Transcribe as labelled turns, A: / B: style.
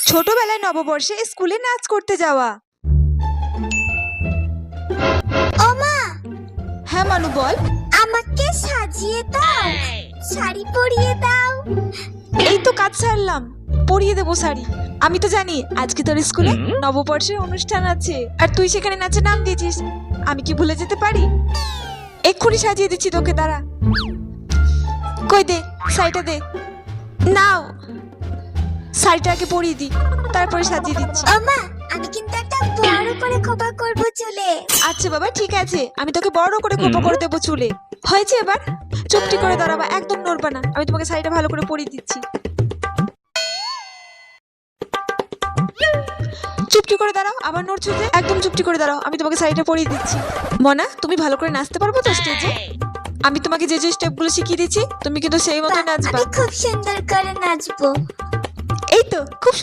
A: ছোটবেলায় নববর্ষে স্কুলে নাচ করতে যাওয়া।
B: ও মা,
A: হ্যাঁ মানু বল।
B: আমাকে সাজিয়ে দাও, শাড়ি পরিয়ে দাও।
A: এই তো কাজ সারলাম, পরিয়ে দেবো শাড়ি। আমি তো জানি আজকে তোর স্কুলে নববর্ষের অনুষ্ঠান আছে, আর তুই সেখানে নাচে নাম দিয়েছিস। আমি কি ভুলে যেতে পারি? এক্ষুনি সাজিয়ে দিচ্ছি তোকে, দাঁড়া। কই দে শাড়িটা, দে। নাও, শাড়িটা আগে পরিয়ে দি, তারপরে সাজিয়ে দিচ্ছি।
B: ও মা, আমি কিন্তু একটা বড় করে খোপা করব চুলে।
A: আচ্ছা বাবা, ঠিক আছে, আমি তোকে বড় করে খোপা করে দেবো চুলে। হয়েছে এবার? চুপটি করে দাঁড়াবা, একদম নড়বা না। আমি তোমাকে শাড়িটা ভালো করে পরিয়ে দিচ্ছি। চুপটি করে দাঁড়াও, আবার নড়ছো যে? একদম চুপটি করে দাঁড়াও, আমি তোমাকে শাড়িটা পরিয়ে দিচ্ছি। মনা, তুমি ভালো করে নাচতে পারবো তো স্টেজে? আমি তোমাকে যে যে স্টেপগুলো শিখিয়ে দিচ্ছি তুমি কিন্তু সেই মতো নাচবা।
B: আমি খুব সুন্দর করে নাচবো।
A: এই তো খুব